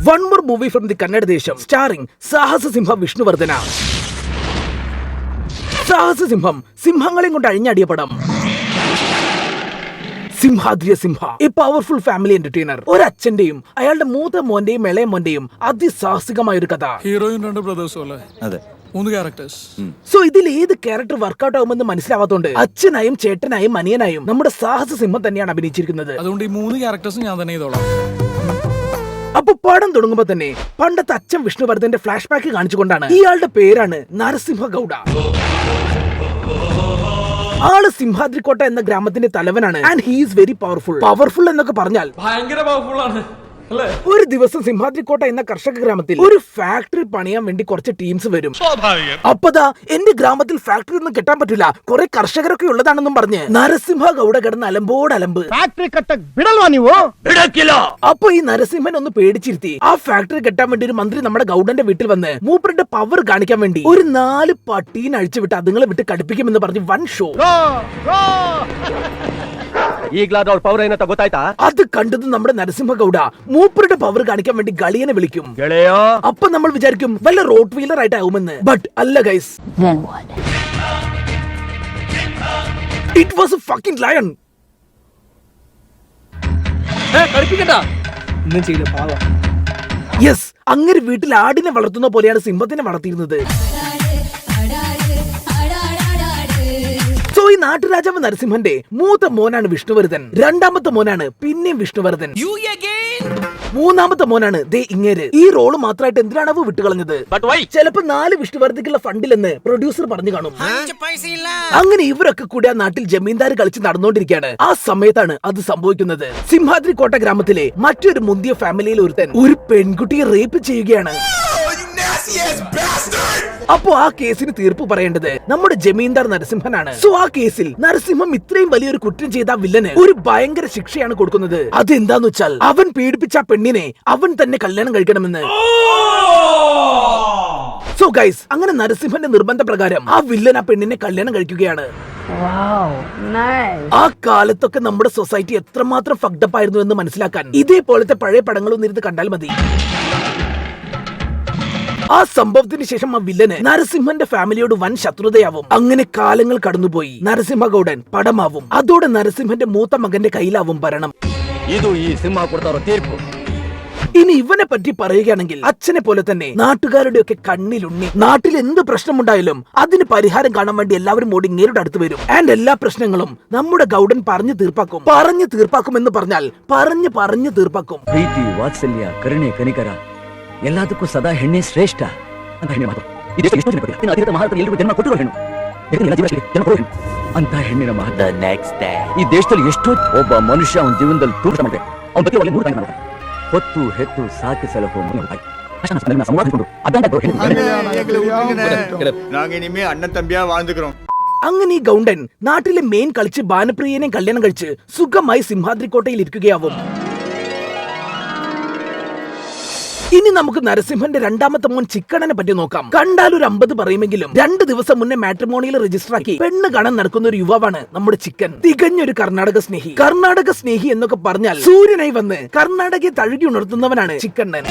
One more movie from the Kannada Desham starring Sahasa Simha Vishnuvardhana. Sahasa Simham, സിംഹങ്ങളെയും കൊണ്ട് അഴിഞ്ഞടിയ പടം. Simhadriya Simha, a powerful family entertainer. ഒരച്ഛന്റെയും അയാളുടെ മൂത്ത മോന്റെയും ഇളയ മോന്റെയും അതിസാഹസികമായ ഒരു കഥ. ഹീറോയിൻ 2 ബ്രദേഴ്സും അല്ലേ? അതെ, 3 ക്യാരക്ടേഴ്സ്. സോ ഇതിൽ ഏത് ക്യാരക്ടർ വർക്ക്ഔട്ട് ആവുമെന്ന് മനസ്സിലാവാത്തോണ്ട് അച്ഛനായും ചേട്ടനായും അനിയനായും നമ്മുടെ സാഹസ സിംഹം തന്നെയാണ് അഭിനയിച്ചിരിക്കുന്നത്. അതുകൊണ്ട് ഈ 3 ക്യാരക്ടേഴ്സും ഞാൻ തന്നെ ചെയ്തോളാം. അപ്പൊ പടം തുടങ്ങുമ്പോ തന്നെ പണ്ടത്തെ അച്ഛൻ വിഷ്ണുവർദ്ധന്റെ ഫ്ലാഷ് ബാക്ക് കാണിച്ചുകൊണ്ടാണ്. ഇയാളുടെ പേരാണ് നരസിംഹ ഗൗഡ. ആള് സിംഹാദ്രിക്കോട്ട എന്ന ഗ്രാമത്തിന്റെ തലവനാണ്. And he is very powerful. Powerful എന്നൊക്കെ പറഞ്ഞാൽ ഭയങ്കര പവർഫുൾ ആണ്. ഒരു ദിവസം സിംഹാദ്രിക്കോട്ട എന്ന കർഷക ഗ്രാമത്തിൽ ഒരു ഫാക്ടറി പണിയാൻ വേണ്ടി കുറച്ച് ടീംസ് വരും. അപ്പതാ എന്റെ ഗ്രാമത്തിൽ ഫാക്ടറി ഒന്നും കെട്ടാൻ പറ്റില്ല, കുറെ കർഷകരൊക്കെ ഉള്ളതാണെന്നും പറഞ്ഞ് നരസിംഹ ഗൗഡ കിടന്ന് അലമ്പോടലമ്പ്. അപ്പൊ ഈ നരസിംഹൻ ഒന്ന് പേടിച്ചിരുത്തി ആ ഫാക്ടറി കെട്ടാൻ വേണ്ടി ഒരു മന്ത്രി നമ്മുടെ ഗൗഡന്റെ വീട്ടിൽ വന്ന് മൂപ്പരുടെ പവർ കാണിക്കാൻ വേണ്ടി ഒരു 4 പട്ടീനെ അഴിച്ചുവിട്ട് അതുങ്ങളെ വിട്ട് കടുപ്പിക്കുമെന്ന് പറഞ്ഞ് വൺ ഷോ. അത് കണ്ടത് നമ്മുടെ നരസിംഹ ഗൗഡ മൂപ്പരുടെ പവർ കാണിക്കാൻ വേണ്ടി ഗളിയനെ വിളിക്കും. അപ്പൊ നമ്മൾ വിചാരിക്കും വല്ല റോട്ട് വീലർ ആയിട്ട് ആവുമെന്ന്. ബട്ട് അല്ല guys, it was A fucking lion. Yes, അങ്ങനെ വീട്ടിൽ ആടിനെ വളർത്തുന്ന പോലെയാണ് സിംഹത്തിനെ വളർത്തിയിരുന്നത്. ഈ നാട്ടുരാജാവ് നരസിംഹന്റെ മൂത്ത മോനാണ് വിഷ്ണുവർദ്ധൻ. രണ്ടാമത്തെ മോനാണ് പിന്നെയും വിഷ്ണുവർദ്ധൻ. മൂന്നാമത്തെ മോനാണ് ദേ ഇങ്ങേര്. ഈ റോള് മാത്രമായിട്ട് എന്തിനാണാവോ വിട്ടുകളഞ്ഞത്? ചിലപ്പോ 4 വിഷ്ണുവർദ്ധക്കുള്ള ഫണ്ടിലെന്ന് പ്രൊഡ്യൂസർ പറഞ്ഞു കാണും. അങ്ങനെ ഇവരൊക്കെ കൂടി ആ നാട്ടിൽ ജമീന്ദാർ കളിച്ച് നടന്നുകൊണ്ടിരിക്കുകയാണ്. ആ സമയത്താണ് അത് സംഭവിക്കുന്നത്. സിംഹാദ്രി കോട്ട ഗ്രാമത്തിലെ മറ്റൊരു മുന്തിയ ഫാമിലിയിൽ ഒരുത്തൻ ഒരു പെൺകുട്ടിയെ റേപ്പ് ചെയ്യുകയാണ്. അപ്പോ ആ കേസിന് തീർപ്പ് പറയേണ്ടത് നമ്മുടെ ജമീന്ദാർ നരസിംഹനാണ്. സോ ആ കേസിൽ നരസിംഹം ഇത്രയും വലിയൊരു കുറ്റം ചെയ്ത വില്ലന് ഒരു ഭയങ്കര ശിക്ഷയാണ് കൊടുക്കുന്നത്. അതെന്താന്ന് വെച്ചാൽ അവൻ പീഡിപ്പിച്ച പെണ്ണിനെ അവൻ തന്നെ കല്യാണം കഴിക്കണമെന്ന്. സോ ഗൈസ്, അങ്ങനെ നരസിംഹന്റെ നിർബന്ധപ്രകാരം ആ വില്ലൻ ആ പെണ്ണിനെ കല്യാണം കഴിക്കുകയാണ്. ആ കാലത്തൊക്കെ നമ്മുടെ സൊസൈറ്റി എത്രമാത്രം ഫക്ഡപ്പ് ആയിരുന്നു എന്ന് മനസ്സിലാക്കാൻ ഇതേപോലത്തെ പഴയ പടങ്ങളൊന്നും ഇരുന്ന് കണ്ടാൽ മതി. ആ സംഭവത്തിന് ശേഷം ആ വില്ലന് നരസിംഹന്റെ ഫാമിലിയോട് വൻ ശത്രുതയാവും. അങ്ങനെ കാലങ്ങൾ കടന്നുപോയി. നരസിംഹ ഗൗഡൻ പടമാവും. അതോടെ നരസിംഹന്റെ മൂത്ത മകന്റെ കയ്യിലാവും ഭരണം. ഇനി ഇവനെ പറ്റി പറയുകയാണെങ്കിൽ അച്ഛനെ പോലെ തന്നെ നാട്ടുകാരുടെ ഒക്കെ കണ്ണിലുണ്ണി. നാട്ടിൽ എന്ത് പ്രശ്നമുണ്ടായാലും അതിന് പരിഹാരം കാണാൻ വേണ്ടി എല്ലാവരും ഓടി ഇങ്ങേരുടെ അടുത്ത് വരും. ആൻഡ് എല്ലാ പ്രശ്നങ്ങളും നമ്മുടെ ഗൗഡൻ പറഞ്ഞു തീർപ്പാക്കും. പറഞ്ഞു തീർപ്പാക്കും എന്ന് പറഞ്ഞാൽ പറഞ്ഞു തീർപ്പാക്കും. ಎಲ್ಲದಕ್ಕೂ ಸದಾ ಹೆಣ್ಣೆ ಶ್ರೇಷ್ಠ ಅಂತ ಹೆಣ್ಣೆ ಮಾತು. ಈ ದೇಶ ಎಷ್ಟು ಜನಪದ ಇನ್ನು ಅಧಿಕೃತ ಮಹಾರಾಷ್ಟ್ರ ಎಲ್ಲರಿಗೂ ಜನ್ಮ ಕೊಟ್ಟಿರೋ ಹೆಣ್ಣು. ಎಲ್ಲ ಜೀವನಕ್ಕೆ ಜನ್ಮ ಕೊಡೋ ಹೆಣ್ಣು ಅಂತ ಹೆಣ್ಣಿನ ಮಹತ್ವ. ನೆಕ್ಸ್ಟ್ ಡೇ ಈ ದೇಶದಲ್ಲಿ ಎಷ್ಟೋ ಒಬ್ಬ ಮನುಷ್ಯ ಅವನ ಜೀವನದಲ್ಲಿ ತೂಕ ಮಾಡಿದೆ. ಅವನ ಬಗ್ಗೆ ಒಳ್ಳೆ 3 ತಾಯಿ ಮಾಡ್ತಾರೆ. ಹೊತ್ತು ಹೆತ್ತು ಸಾಕಿ ಸಲಹೋ ಮನೆ ತಾಯಿ ಅಷ್ಟನ್ನ ಸಮಯನ ಸಮಾಧಾನಕೊಂಡು ಅದಂತ நாங்க இனிமே அண்ணன் தம்பியா வாழ்ந்துக்கிறோம். അങ്ങനെ ഈ ഗൗണ്ടൻ നാട്ടിലെ മെയിൻ കളിച്ച് ബാനപ്രിയനെ കല്യാണം കഴിച്ച് സുഖമായി സിംഹാദ്രിക്കോട്ടയിൽ ഇരിക്കുകയാവും. ഇനി നമുക്ക് നരസിംഹന്റെ രണ്ടാമത്തെ മോൻ ചിക്കണ്ണനെ പറ്റി നോക്കാം. കണ്ടാൽ ഒരു 50 പറയുമെങ്കിലും 2 ദിവസം മുന്നേ മാട്രിമോണിയിൽ രജിസ്റ്റർ ആക്കി പെണ്ണ് കാണാൻ നടക്കുന്ന ഒരു യുവാവാണ് നമ്മുടെ ചിക്കൻ. തികഞ്ഞൊരു കർണാടക സ്നേഹി. കർണാടക സ്നേഹി എന്നൊക്കെ പറഞ്ഞാൽ സൂര്യനായി വന്ന് കർണാടകയെ തഴുകി ഉണർത്തുന്നവനാണ് ചിക്കണ്ണൻ.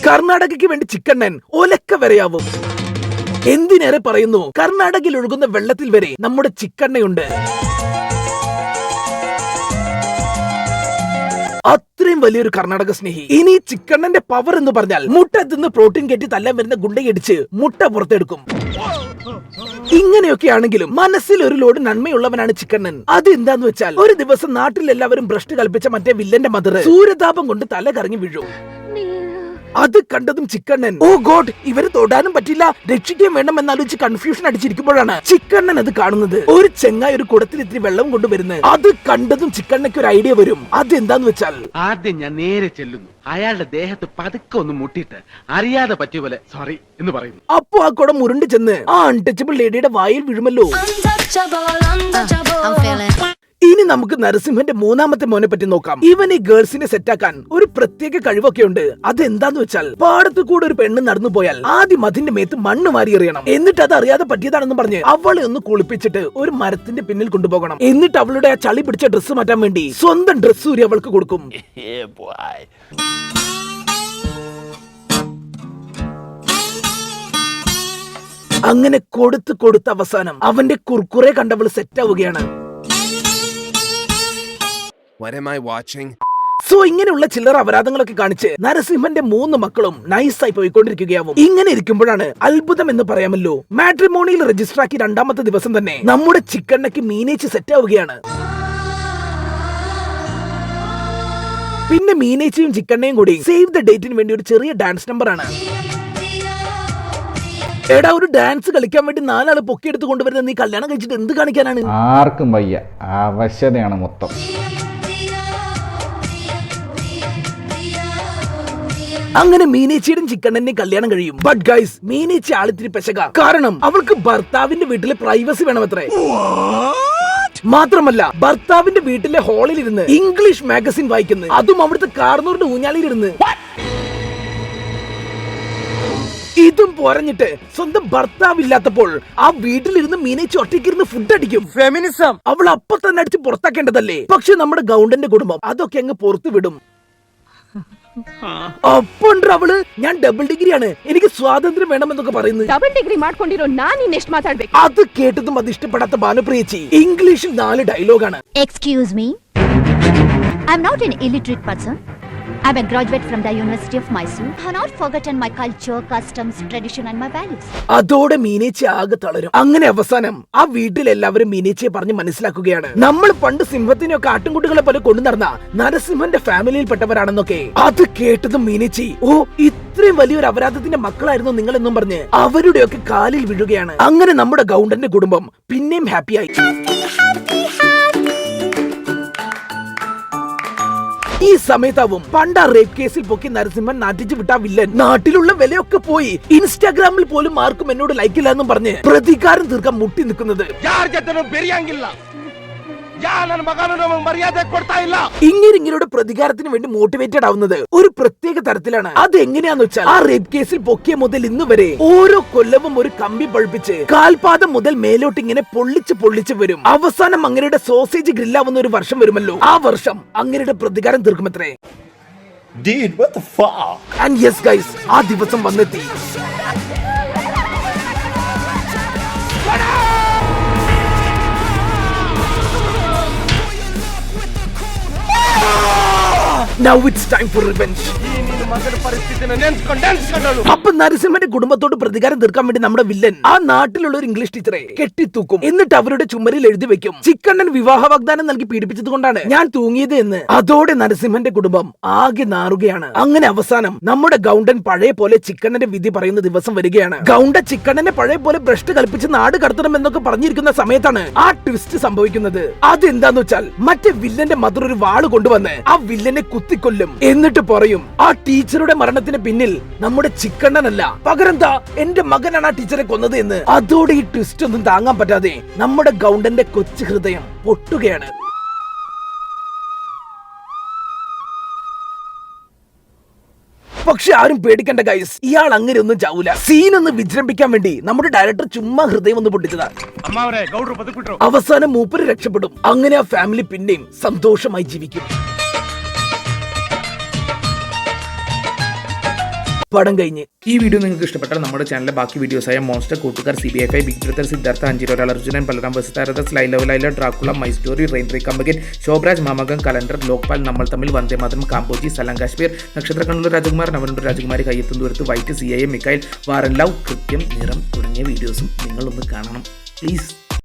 കർണാടകയ്ക്ക് വേണ്ടി ചിക്കണ്ണൻ ഒലക്ക വരെയാവും. എന്തിനേറെ പറയുന്നു, കർണാടകയിൽ ഒഴുകുന്ന വെള്ളത്തിൽ വരെ നമ്മുടെ ചിക്കണ്ണയുണ്ട്. അത്രയും വലിയൊരു കർണാടക സ്നേഹി. ഇനി ചിക്കണ്ണന്റെ പവർ എന്ന് പറഞ്ഞാൽ മുട്ട തിന്ന് പ്രോട്ടീൻ കെട്ടി തല്ലാൻ വരുന്ന ഗുണ്ടയടിച്ച് മുട്ട പുറത്തെടുക്കും. ഇങ്ങനെയൊക്കെ ആണെങ്കിലും മനസ്സിൽ ഒരു ലോഡ് നന്മയുള്ളവനാണ് ചിക്കണ്ണൻ. അതെന്താന്ന് വെച്ചാൽ ഒരു ദിവസം നാട്ടിൽ എല്ലാവരും ഭ്രഷ്ട് കൽപ്പിച്ച മറ്റേ വില്ലന്റെ മദർ സൂര്യതാപം കൊണ്ട് തല കറങ്ങി വീഴും. അത് കണ്ടതും ചിക്കണ്ണൻ ഓ ഗോഡ്, ഇവര് തൊടാനും പറ്റില്ല, രക്ഷിക്കാൻ വേണം എന്നാലോചിച്ച് കൺഫ്യൂഷൻ അടിച്ചിരിക്കുമ്പോഴാണ് ചിക്കണ്ണൻ അത് കാണുന്നത്. ഒരു ചെങ്ങായി ഒരു കുടത്തിൽ ഇത്തിരി വെള്ളം കൊണ്ടുവരുന്നത്. അത് കണ്ടതും ചിക്കണ്ണയ്ക്ക് ഒരു ഐഡിയ വരും. അതെന്താന്ന് വെച്ചാൽ ആദ്യം ഞാൻ നേരെ ചെല്ലുന്നു, അയാളുടെ ദേഹത്ത് പതുക്കെ ഒന്ന് മുട്ടിയിട്ട് അറിയാതെ പറ്റിയ പോലെ സോറി എന്ന് പറയുന്നു. അപ്പൊ ആ കുടം ഉരുണ്ട് ചെന്ന് ആ അൺടച്ചബിൾ ലേഡിയുടെ വായിൽ വീഴുമല്ലോ. ഇനി നമുക്ക് നരസിംഹന്റെ മൂന്നാമത്തെ മോനെ പറ്റി നോക്കാം. ഇവൻ ഈ ഗേൾസിനെ സെറ്റാക്കാൻ ഒരു പ്രത്യേക കഴിവൊക്കെ ഉണ്ട്. അതെന്താന്ന് വെച്ചാൽ പാടത്ത് കൂടെ ഒരു പെണ്ണ് നടന്നു പോയാൽ ആദ്യം അതിന്റെ മേത്ത് മണ്ണ് വാരി എറിയണം. എന്നിട്ട് അത് അറിയാതെ പറ്റിയതാണെന്ന് പറഞ്ഞ് അവളെ ഒന്ന് കുളിപ്പിച്ചിട്ട് ഒരു മരത്തിന്റെ പിന്നിൽ കൊണ്ടുപോകണം. എന്നിട്ട് അവളുടെ ആ ചളി പിടിച്ച ഡ്രസ്സ് മാറ്റാൻ വേണ്ടി സ്വന്തം ഡ്രസ്സ് ഊരി അവൾക്ക് കൊടുക്കും. അങ്ങനെ കൊടുത്ത് അവസാനം അവന്റെ കുർക്കുറെ കണ്ടവള് സെറ്റ് ആവുകയാണ്. സോ ഇങ്ങനെയുള്ള ചില്ലറ അപരാധങ്ങളൊക്കെ കാണിച്ച് നരസിംഹന്റെ 3 മക്കളും നൈസായി പോയിക്കൊണ്ടിരിക്കുകയാവും. ഇങ്ങനെ ഇരിക്കുമ്പോഴാണ് അത്ഭുതം എന്ന് പറയാമല്ലോ, മാട്രിമോണിയിൽ രജിസ്റ്റർ ആക്കി 2ാമത്തെ ദിവസം തന്നെ നമ്മുടെ ചിക്കണ്ണയ്ക്ക് മീനേച്ച് സെറ്റ് ആവുകയാണ്. പിന്നെ മീനേച്ചിയും ചിക്കണ്ണയും കൂടി സേവ് ദ ഡേറ്റിന് വേണ്ടി ഒരു ചെറിയ ഡാൻസ് നമ്പർ ആണ്. എടാ, ഒരു ഡാൻസ് കളിക്കാൻ വേണ്ടി 4 ആള് പൊക്കിയെടുത്ത് കൊണ്ടുവരുന്ന നീ കല്യാണം കഴിച്ചിട്ട് എന്ത് കാണിക്കാനാണ്? ആർക്കും വയ്യ, ആവശ്യതയാണ് മൊത്തം. അങ്ങനെ മീനേച്ചിയുടെ ചിക്കണ്ണനെ കല്യാണം കഴിയും. ബട്ട് ഗൈസ്, മീനേച്ചി ആളിത്തിരി പെശക. കാരണം അവൾക്ക് ഭർത്താവിന്റെ വീട്ടിലെ പ്രൈവസി വേണമത്രേ. മാത്രമല്ല ഭർത്താവിന്റെ വീട്ടിലെ ഹാളിൽ ഇരുന്ന് ഇംഗ്ലീഷ് മാഗസിൻ വായിക്കുന്നു, അതും അവിടുത്തെ കാർന്നൂറിന്റെ ഊഞ്ഞാലിരുന്ന്. ഇതും പോരഞ്ഞിട്ട് സ്വന്തം ഭർത്താവില്ലാത്തപ്പോൾ ആ വീട്ടിലിരുന്ന് മീനേച്ചി ഒറ്റയ്ക്കിരുന്ന് ഫുഡ് അടിക്കും. ഫെമിനിസം അവൾ അപ്പൊ തന്നെ അടിച്ച് പുറത്താക്കേണ്ടതല്ലേ? പക്ഷെ നമ്മുടെ ഗൗണ്ടന്റെ കുടുംബം അതൊക്കെ അങ്ങ് പുറത്തു വിടും. ಅಪ್ಪಂದ್ರ ಅವಳು ഞാൻ ഡബിൾ ഡിഗ്രിയാണ്, എനിക്ക് സ്വാതന്ത്ര്യം വേണമെന്നൊക്കെ പറയുന്നു. ಡಬಲ್ ಡಿಗ್ರಿ ಮಾಡ್ಕೊಂಡಿರೋ ನಾನು ಇನ್ನೆಷ್ಟು ಮಾತಾಡ್ಬೇಕು? അത് കേട്ടതും അത് ഇഷ്ടപ്പെടാത്ത ഭാനുപ്രിയച്ചി ഇംഗ്ലീഷിൽ 4 ഡയലോഗാണ്. Excuse me, I'm not an illiterate person. I'm a graduate from the University of Mysore. I have not forgotten my culture, customs, tradition and my values. അതോടെ മീനേച്ചി ആകെ തളരും. അങ്ങനെ അവസാനം ആ വീട്ടിലെല്ലാവരും മീനേച്ചിയെ പറഞ്ഞ് മനസ്സിലാക്കുകയാണ്, നമ്മൾ പണ്ട് സിംഹത്തിനെയൊക്കെ ആട്ടിൻകുട്ടികളെ പോലെ കൊണ്ടു നടന്ന നരസിംഹന്റെ ഫാമിലിയിൽപ്പെട്ടവരാണെന്നൊക്കെ. അത് കേട്ടതും മീനേച്ചി, ഓ ഇത്രയും വലിയൊരു അപരാധത്തിന്റെ മക്കളായിരുന്നു നിങ്ങൾ എന്നും പറഞ്ഞ് അവരുടെയൊക്കെ കാലിൽ വീഴുകയാണ്. അങ്ങനെ നമ്മുടെ ഗൗണ്ടന്റെ കുടുംബം പിന്നെയും ഹാപ്പിയായി. ഈ സമയത്താവും പണ്ട് ആ റേപ്പ് കേസിൽ പൊക്കി നരസിംഹൻ നാട്ടിച്ച് വിട്ട വില്ലൻ നാട്ടിലുള്ള വിലയൊക്കെ പോയി ഇൻസ്റ്റാഗ്രാമിൽ പോലും ആർക്കും എന്നോട് ലൈക്കില്ല എന്നും പറഞ്ഞ് പ്രതികാരം തീർക്കാൻ മുട്ടി നിൽക്കുന്നത്. ഇങ്ങനെയുടെ പ്രതികാരത്തിന് വേണ്ടി മോട്ടിവേറ്റഡ് ആവുന്നത് ഒരു പ്രത്യേക തരത്തിലാണ്. അത് എങ്ങനെയാന്ന് വെച്ചാൽ ആ റേപ്പ് കേസിൽ പൊക്കിയ മുതൽ ഇന്ന് വരെ ഓരോ കൊല്ലവും ഒരു കമ്പി പഴുപ്പിച്ച് കാൽപാദം മുതൽ മേലോട്ട് ഇങ്ങനെ പൊള്ളിച്ച് വരും. അവസാനം അങ്ങനെയുടെ സോസേജ് ഗ്രില്ലാവുന്ന ഒരു വർഷം വരുമല്ലോ, ആ വർഷം അങ്ങനെയുടെ പ്രതികാരം തീർക്കുമത്രേ. Dude, what the fuck? And yes guys, ആ ദിവസം വന്നെത്തി. Now it's time for revenge. അപ്പൊ നരസിംഹന്റെ കുടുംബത്തോട് പ്രതികാരം തീർക്കാൻ വേണ്ടി നമ്മുടെ വില്ലൻ ആ നാട്ടിലുള്ള ഒരു ഇംഗ്ലീഷ് ടീച്ചറെ കെട്ടിത്തൂക്കും. എന്നിട്ട് അവരുടെ ചുമരിൽ എഴുതി വെക്കും, ചിക്കണ്ണൻ വിവാഹ വാഗ്ദാനം നൽകി പീഡിപ്പിച്ചത് കൊണ്ടാണ് ഞാൻ തൂങ്ങിയത് എന്ന്. അതോടെ നരസിംഹന്റെ കുടുംബം ആകെ നാറുകയാണ്. അങ്ങനെ അവസാനം നമ്മുടെ ഗൗണ്ടൻ പഴയ പോലെ ചിക്കണ്ണന്റെ വിധി പറയുന്ന ദിവസം വരികയാണ്. ഗൗണ്ട ചിക്കണ്ണനെ പഴയ പോലെ ഭ്രഷ്ട് കൽപ്പിച്ച് നാട് കടത്തണം എന്നൊക്കെ പറഞ്ഞിരിക്കുന്ന സമയത്താണ് ആ ട്വിസ്റ്റ് സംഭവിക്കുന്നത്. അതെന്താന്ന് വെച്ചാൽ മറ്റേ വില്ലന്റെ മദർ ഒരു വാള് കൊണ്ടുവന്ന് ആ വില്ലനെ കുത്തിക്കൊല്ലും. എന്നിട്ട് പറയും, ആ ടീച്ചറുടെ മരണത്തിന് പിന്നിൽ നമ്മുടെ ചിക്കണ്ണനല്ല, പകരം താ എന്റെ മകനാണ് ആ ടീച്ചറെ കൊന്നത് എന്ന്. അതോടെ ഈ ട്വിസ്റ്റ് ഒന്നും താങ്ങാൻ പറ്റാതെ നമ്മുടെ ഗൗണ്ടന്റെ കൊച്ചു ഹൃദയം പൊട്ടുകയാണ്. പക്ഷെ ആരും പേടിക്കണ്ട ഗൈസ്, ഇയാൾ അങ്ങനെ ഒന്നും ചാവൂല. സീൻ ഒന്ന് വിജൃംഭിക്കാൻ വേണ്ടി നമ്മുടെ ഡയറക്ടർ ചുമ്മാ ഹൃദയം ഒന്ന് പൊട്ടിച്ചതാ. അവസാനം മൂപ്പര് രക്ഷപ്പെടും. അങ്ങനെ ആ ഫാമിലി പിന്നെയും സന്തോഷമായി ജീവിക്കും. പടം കഴിഞ്ഞ്. ഈ വീഡിയോ നിങ്ങൾക്ക് ഇഷ്ടപ്പെട്ടാൽ നമ്മുടെ ചാനലിലെ ബാക്കി വീഡിയോസായ Monster, Koottukar, CBI5, big brother, Siddhartha, അഞ്ചിരോരാൾ, അർജുനൻ, ബലറാം, ബസ്താരദസ്, lie love, Dracula, my story, rain tree കമ്പഗൻ, ശോഭരാജ്, മാമകം, കലണ്ടർ, ലോക്പാൽ, നമ്മൾ തമ്മിൽ, വന്ദേ മാതരം, കാമ്പോജി, സലാം കാശ്മീർ, നക്ഷത്രക്കണ്ണൂർ രാജകുമാർ, നവനുണ്ട് രാജകുമാരി, കയ്യെത്തും ദൂരത്ത്, വൈറ്റ്, CIA, മിക്കായിൽ, വാറൻ ലവ്, കൃത്യം, നിറം തുടങ്ങിയ വീഡിയോസും നിങ്ങളൊന്ന് കാണണം പ്ലീസ്.